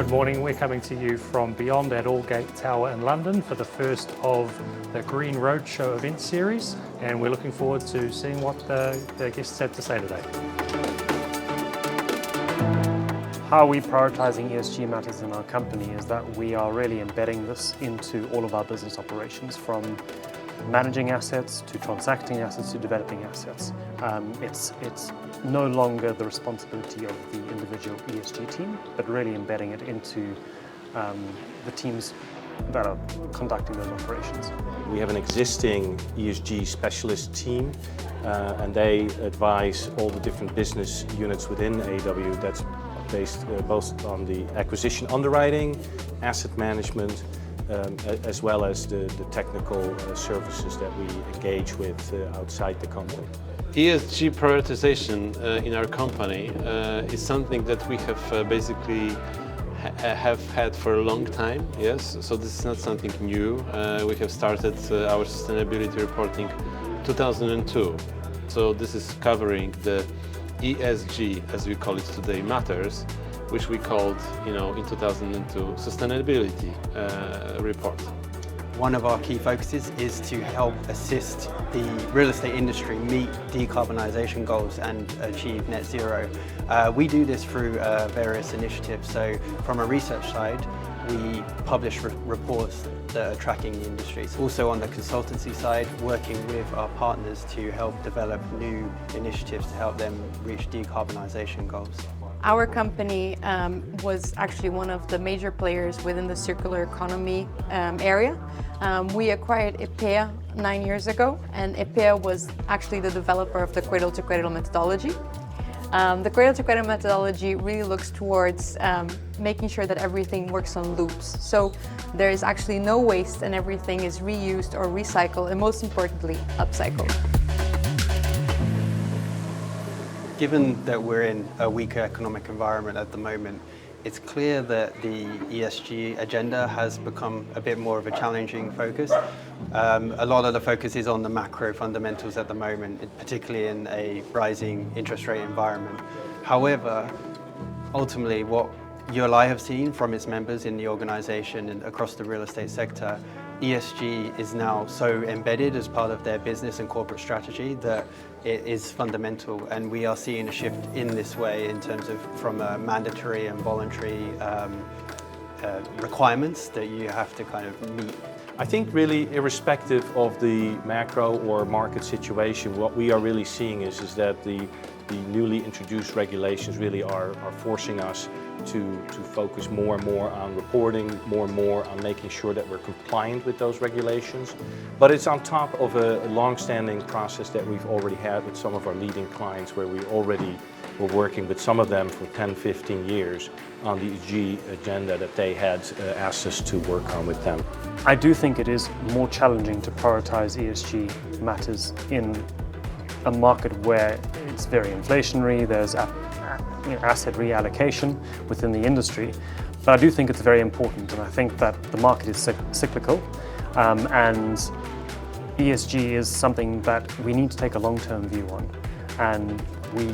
Good morning, we're coming to you from beyond at Aldgate Tower in London for the first of the Green Roadshow event series, and we're looking forward to seeing what the guests have to say today. How are we prioritising ESG matters in our company is that we are really embedding this into all of our business operations, from managing assets to transacting assets to developing assets. It's no longer the responsibility of the individual ESG team, but really embedding it into the teams that are conducting those operations. We have an existing ESG specialist team and they advise all the different business units within AW that's based both on the acquisition underwriting, asset management, as well as the technical services that we engage with outside the company. ESG prioritization in our company is something that we have basically have had for a long time, yes, so this is not something new. We have started our sustainability reporting 2002, so this is covering the ESG, as we call it today, matters, which we called, in 2002, sustainability report. One of our key focuses is to help assist the real estate industry meet decarbonisation goals and achieve net zero. We do this through various initiatives. So from a research side, we publish reports that are tracking the industries. Also on the consultancy side, working with our partners to help develop new initiatives to help them reach decarbonisation goals. Our company was actually one of the major players within the circular economy area. We acquired EPEA 9 years ago, and EPEA was actually the developer of the cradle-to-cradle methodology. The cradle-to-cradle methodology really looks towards making sure that everything works on loops. So there is actually no waste and everything is reused or recycled, and most importantly, upcycled. Given that we're in a weaker economic environment at the moment, it's clear that the ESG agenda has become a bit more of a challenging focus. A lot of the focus is on the macro fundamentals at the moment, particularly in a rising interest rate environment. However, ultimately what you and I have seen from its members in the organisation and across the real estate sector, ESG is now so embedded as part of their business and corporate strategy that it is fundamental, and we are seeing a shift in this way in terms of from mandatory and voluntary requirements that you have to kind of meet. I think really irrespective of the macro or market situation, what we are really seeing is that the newly introduced regulations really are forcing us to focus more and more on reporting, more and more on making sure that we're compliant with those regulations. But it's on top of a long-standing process that we've already had with some of our leading clients, where we already were working with some of them for 10, 15 years on the ESG agenda that they had asked us to work on with them. I do think it is more challenging to prioritise ESG matters in a market where it's very inflationary, there's asset reallocation within the industry, but I do think it's very important, and I think that the market is cyclical, and ESG is something that we need to take a long-term view on, and we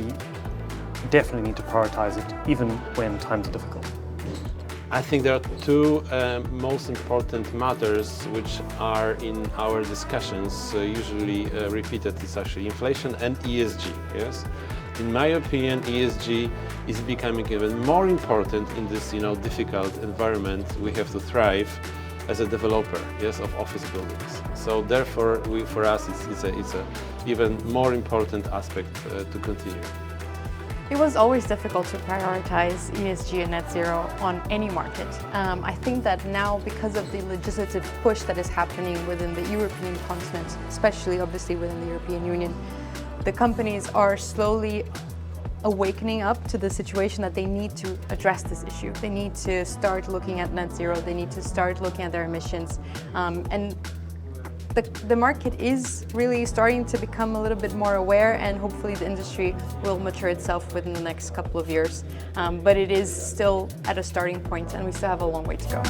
definitely need to prioritise it even when times are difficult. I think there are two most important matters which are in our discussions usually repeated. It's actually inflation and ESG. Yes, in my opinion, ESG is becoming even more important in this difficult environment we have to thrive as a developer, yes, of office buildings. So therefore, for us, it's a even more important aspect to continue. It was always difficult to prioritize ESG and net zero on any market. I think that now, because of the legislative push that is happening within the European continent, especially obviously within the European Union, the companies are slowly awakening up to the situation that they need to address this issue. They need to start looking at net zero, they need to start looking at their emissions, and the market is really starting to become a little bit more aware, and hopefully the industry will mature itself within the next couple of years. But it is still at a starting point, and we still have a long way to go.